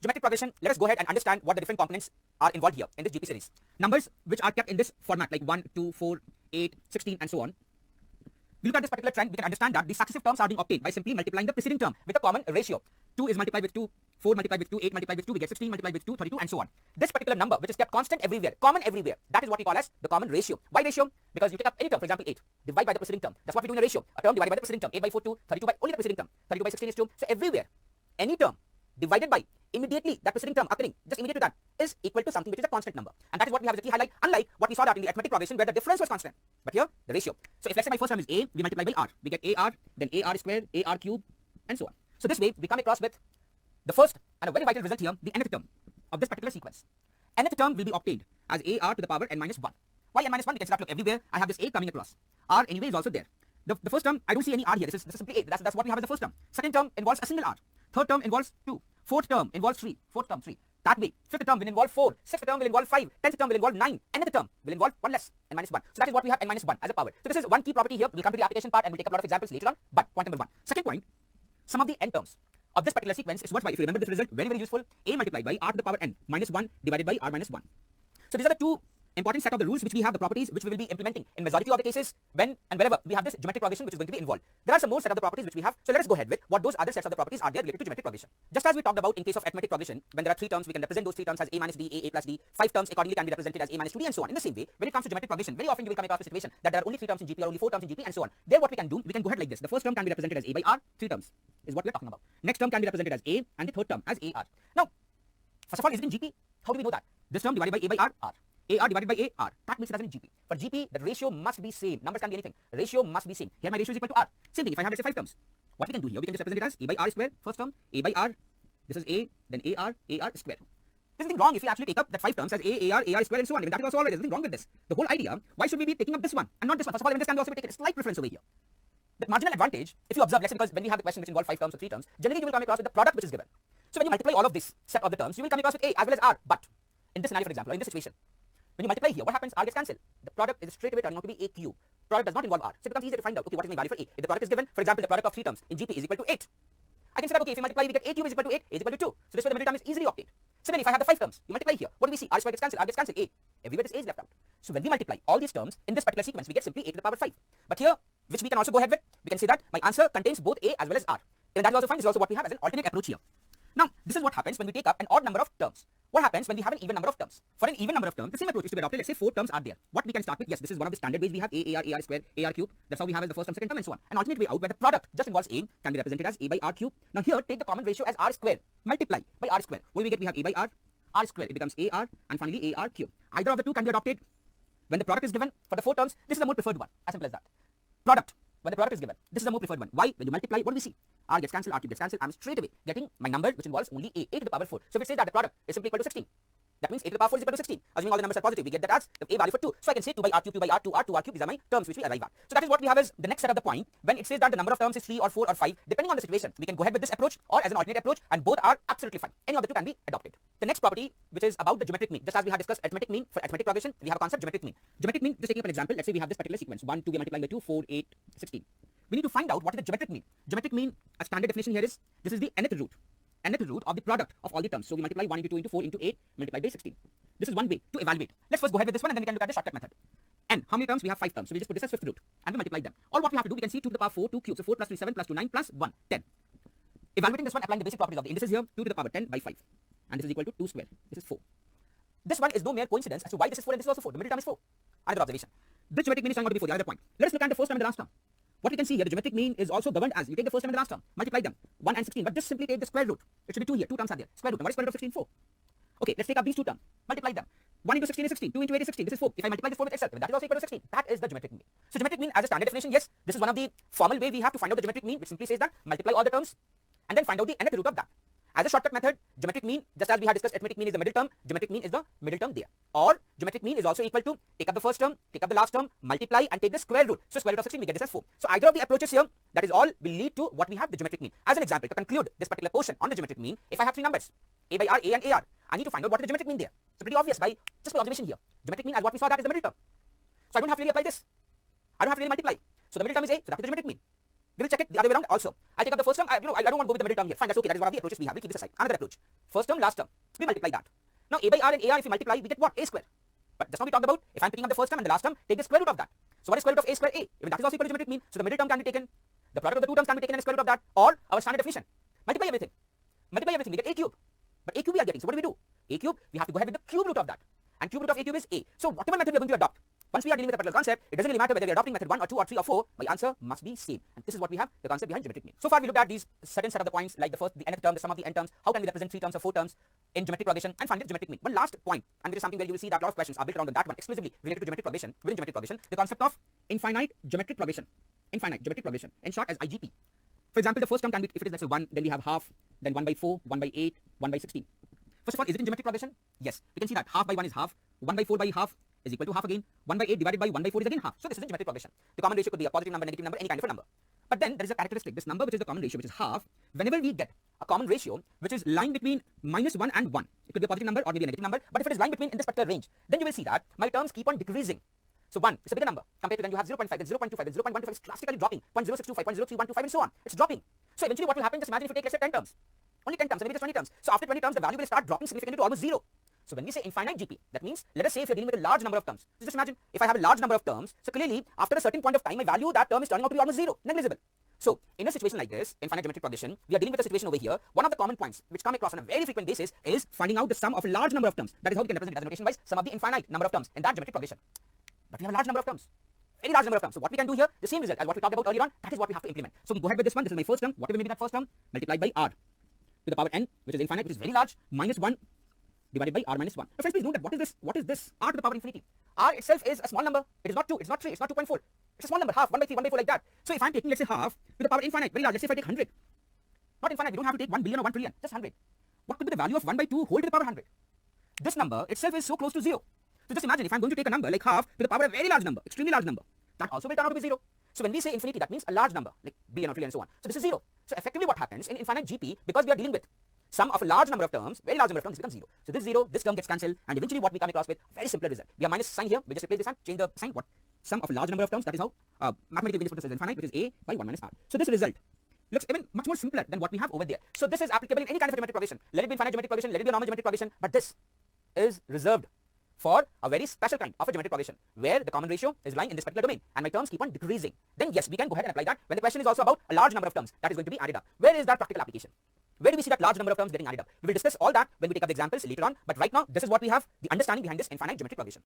Geometric progression, let us go ahead and understand what the different components are involved here in this GP series. Numbers which are kept in this format like 1, 2, 4, 8, 16 and so on. We look at this particular trend, we can understand that the successive terms are being obtained by simply multiplying the preceding term with a common ratio. 2 is multiplied with 2, 4 multiplied with 2, 8 multiplied with 2, we get 16 multiplied with 2, 32 and so on. This particular number which is kept constant everywhere, common everywhere, that is what we call as the common ratio. Why ratio? Because you take up any term, for example 8, divide by the preceding term. That's what we do in a ratio. A term divided by the preceding term. 8 by 4, 2, 32 by only the preceding term. 32 by 16 is 2. So everywhere, any term divided by immediately that preceding term occurring, just immediate to that, is equal to something which is a constant number. And that is what we have as a key highlight, unlike what we saw that in the arithmetic progression where the difference was constant. But here, the ratio. So if let's say my first term is a, we multiply by r. We get ar, then ar squared, ar cubed, and so on. So this way, we come across with the first and a very vital result here, the nth term of this particular sequence. Nth term will be obtained as ar to the power n minus 1. Why n minus 1? We can start look everywhere. I have this a coming across. R anyway is also there. The first term, I don't see any r here. This is simply a. That's what we have as the first term. Second term involves a single r. Third term involves 2. Fourth term involves 3. Fourth term 3. That way. Fifth term will involve 4. Sixth term will involve 5. 10th term will involve 9. Nth term will involve 1 less, n minus 1. So that is what we have n minus 1 as a power. So this is one key property here. We'll come to the application part and we'll take a lot of examples later on. But point number 1. Second point, sum of the n terms of this particular sequence is what, if you remember this result, very, very useful. A multiplied by r to the power n minus 1 divided by r minus 1. So these are the two important set of the rules which we have, the properties which we will be implementing in majority of the cases when and wherever we have this geometric progression which is going to be involved. There are some more set of the properties which we have. So let us go ahead with what those other sets of the properties are there related to geometric progression. Just as we talked about in case of arithmetic progression, when there are 3 terms, we can represent those 3 terms as a minus d, a plus d. 5 terms accordingly can be represented as a minus 2d and so on. In the same way, when it comes to geometric progression, very often you will come across a situation that there are only 3 terms in GP or only 4 terms in GP and so on. There what we can do, we can go ahead like this. The first term can be represented as a by r, 3 terms is what we are talking about. Next term can be represented as a and the third term as ar. Now, first of all, is it in GP? How do we know that? This term divided by a by r, r. AR divided by AR, that makes it as in GP. For GP, the ratio must be same. Numbers can be anything. Ratio must be same. Here my ratio is equal to R. Same thing, if I have let's say 5 terms. What we can do here, we can just represent it as a by r square, first term, a by r. This is a, then AR square. There's nothing wrong if you actually take up that 5 terms as AR square and so on. Even that is also alright. There's nothing wrong with this. The whole idea, why should we be taking up this one and not this one? First of all, even this can also be taken a slight preference over here. The marginal advantage, if you observe, let's say because when we have the question which involves 5 terms or 3 terms, generally you will come across with the product which is given. So when you multiply all of this set of the terms, you will come across with A as well as R. But in this scenario, for example, or in this situation, when you multiply here, what happens? R gets cancelled. The product is straight away turning out to be a cube. Product does not involve R. So it becomes easier to find out, okay, what is my value for A? If the product is given, for example, the product of 3 terms in GP is equal to 8. I can say that, okay, if you multiply, we get a cube is equal to 8, a is equal to 2. So this way the middle term is easily obtained. Similarly, if I have the 5 terms, you multiply here, what do we see? R square gets cancelled, R gets cancelled, A. Everywhere this A is left out. So when we multiply all these terms in this particular sequence, we get simply a to the power 5. But here, which we can also go ahead with, we can say that my answer contains both A as well as R. And that is also fine. This is also what we have as an alternate approach here. Now, this is what happens when we take up an odd number of terms. What happens when we have an even number of terms? For an even number of terms, the same approach is to be adopted. Let's say 4 terms are there. What we can start with, yes, this is one of the standard ways we have AR square, AR cube. That's how we have as the first term, second term, and so on. An alternate way out where the product just involves A can be represented as A by R cube. Now here, take the common ratio as R square. Multiply by R square. What do we get? We have A by R square. It becomes AR, and finally AR cube. Either of the two can be adopted. When the product is given for the 4 terms, this is the more preferred one. As simple as that. Product. When the product is given, this is the more preferred one. Why? When you multiply, what do we see? R gets cancelled, R cube gets cancelled. I'm straight away getting my number which involves only a to the power 4. So if it says that the product is simply equal to 16, that means a to the power 4 is equal to 16. Assuming all the numbers are positive, we get that as the a value for 2. So I can say 2 by r cube, 2 by r, 2 r, 2 r cube. These are my terms which we arrive at. So that is what we have as the next set of the point. When it says that the number of terms is 3 or 4 or 5, depending on the situation, we can go ahead with this approach or as an alternate approach, and both are absolutely fine. Any of the two can be adopted. The next property, which is about the geometric mean. Just as we have discussed arithmetic mean, for arithmetic progression, we have a concept geometric mean. Geometric mean, just taking up an example, let's say we have this particular sequence 1, 2, we multiply by 2, 4, 8, 16. We need to find out what is the geometric mean. Geometric mean, a standard definition here is, this is the nth root of the product of all the terms. So we multiply 1 into 2 into 4 into 8 multiplied by 16. This is one way to evaluate. Let's first go ahead with this one and then we can look at the shortcut method. And how many terms? We have 5 terms. So we just put this as fifth root and we multiply them. All what we have to do, we can see 2 to the power 4, 2 cubes. So 4 plus 3, 7 plus 2, 9 plus 1, 10. Evaluating this one, applying the basic properties of the indices here, 2 to the power 10 by 5. And this is equal to 2 square. This is 4. This one is no mere coincidence as to why this is 4 and this is also 4. The middle term is 4. Another observation. This geometric mean is showing out to be 4. The other point. Let us look at the first term and the last term. What we can see here, the geometric mean is also governed as you take the first term and the last term, multiply them, 1 and 16, but just simply take the square root. It should be 2 here, 2 terms are there. Square root. And what is square root of 16? 4. Okay, let's take up these 2 terms, multiply them. 1 into 16 is 16, 2 into 8 is 16, this is 4. If I multiply this 4 with itself, that is also equal to 16. That is the geometric mean. So geometric mean as a standard definition, yes, this is one of the formal way we have to find out the geometric mean, which simply says that multiply all the terms and then find out the nth root of that. As a shortcut method, geometric mean, just as we have discussed, arithmetic mean is the middle term, geometric mean is the middle term there. Or geometric mean is also equal to take up the first term, take up the last term, multiply and take the square root. So square root of 16, we get this as 4. So either of the approaches here, that is all will lead to what we have, the geometric mean. As an example, to conclude this particular portion on the geometric mean, if I have 3 numbers, a by r, a and ar, I need to find out what is the geometric mean there. So pretty obvious by just by observation here. Geometric mean as what we saw, that is the middle term. So I don't have to really apply this. I don't have to really multiply. So the middle term is a, so that is the geometric mean. We will check it the other way around also. I'll take up the first term. I don't want to go with the middle term here. Fine, that's okay. That is one of the approaches we have. We'll keep this aside. Another approach. First term, last term. We multiply that. Now, a by r and ar, if we multiply, we get what? A square. But just now we talked about, if I'm picking up the first term and the last term, take the square root of that. So what is square root of a square? A. Even that is also equal to geometric mean. So the middle term can be taken. The product of the two terms can be taken and square root of that. Or our standard definition. Multiply everything. Multiply everything. We get a cube. But a cube we are getting. So what do? A cube, we have to go ahead with the cube root of that. And cube root of a cube is a. So whatever method we are going to adopt, once we are dealing with a particular concept, it doesn't really matter whether we are adopting method 1 or 2 or 3 or 4, my answer must be same. And this is what we have, the concept behind geometric mean. So far we looked at these certain set of the points, like the first, the nth term, the sum of the n terms, how can we represent 3 terms or 4 terms in geometric progression, and finally geometric mean. One last point, and this is something where you will see that a lot of questions are built around that one, exclusively related to geometric progression. Within geometric progression, the concept of infinite geometric progression. Infinite geometric progression, in short as IGP. For example, the first term can be, if it is let's say 1, then we have half, then 1 by 4, 1 by 8, 1 by 16. First of all, is it in geometric progression? Yes. We can see that half by 1 is half, 1 by 4 by half is equal to half again, 1 by 8 divided by 1 by 4 is again half. So this is in geometric progression. The common ratio could be a positive number, negative number, any kind of a number. But then there is a characteristic, this number which is the common ratio, which is half, whenever we get a common ratio which is lying between -1 and 1, it could be a positive number or maybe a negative number, but if it is lying between in this particular range, then you will see that my terms keep on decreasing. So 1 is a bigger number compared to then you have 0.5, then 0.25, then 0.125 is drastically dropping, 0.0625, 0.0315 and so on. It's dropping. So eventually what will happen, just imagine if you take let's say 10 terms. Only 10 terms, maybe just 20 terms. So after 20 terms, the value will start dropping significantly to almost 0. So when we say infinite GP, that means, let us say if you're dealing with a large number of terms. So just imagine, if I have a large number of terms, so clearly, after a certain point of time, my value of that term is turning out to be almost 0, negligible. So in a situation like this, infinite geometric progression, we are dealing with a situation over here. One of the common points which come across on a very frequent basis is finding out the sum of a large number of terms. That is how we can represent it as a notation wise, sum of the infinite number of terms in that geometric progression. But we have a large number of terms. Very large number of terms. So what we can do here, the same result as what we talked about earlier on, that is what we have to implement. So we go ahead with this one. This is my first term. Whatever may be that first term, multiplied by r to the power n, which is infinite, which is very large, minus 1 divided by r minus 1. Now friends, please note that what is this? What is this? R to the power infinity. R itself is a small number. It is not 2, it's not 3, it's not 2.4. It's a small number, half, 1 by 3, 1 by 4 like that. So if I'm taking, let's say, half to the power infinite, very large, let's say if I take 100. Not infinite, we don't have to take 1 billion or 1 trillion, just 100. What could be the value of 1 by 2 whole to the power 100? This number itself is so close to 0. So just imagine if I'm going to take a number like half to the power of a very large number, extremely large number, that also will turn out to be 0. So when we say infinity, that means a large number, like billion or trillion and so on. So this is 0. So effectively what happens in infinite GP, because we are dealing with sum of a large number of terms, very large number of terms, becomes 0. So this 0, this term gets cancelled, and eventually what we come across with, very simple result. We have minus sign here, we just replace this sign, change the sign, what? Sum of a large number of terms, that is how mathematically we just put this as infinite, which is a by 1 minus r. So this result looks even much more simpler than what we have over there. So this is applicable in any kind of geometric progression. Let it be infinite geometric progression, let it be a normal geometric progression, but this is reserved for a very special kind of a geometric progression where the common ratio is lying in this particular domain and my terms keep on decreasing. Then yes, we can go ahead and apply that when the question is also about a large number of terms that is going to be added up. Where is that practical application? Where do we see that large number of terms getting added up? We will discuss all that when we take up the examples later on, but right now this is what we have, the understanding behind this infinite geometric progression.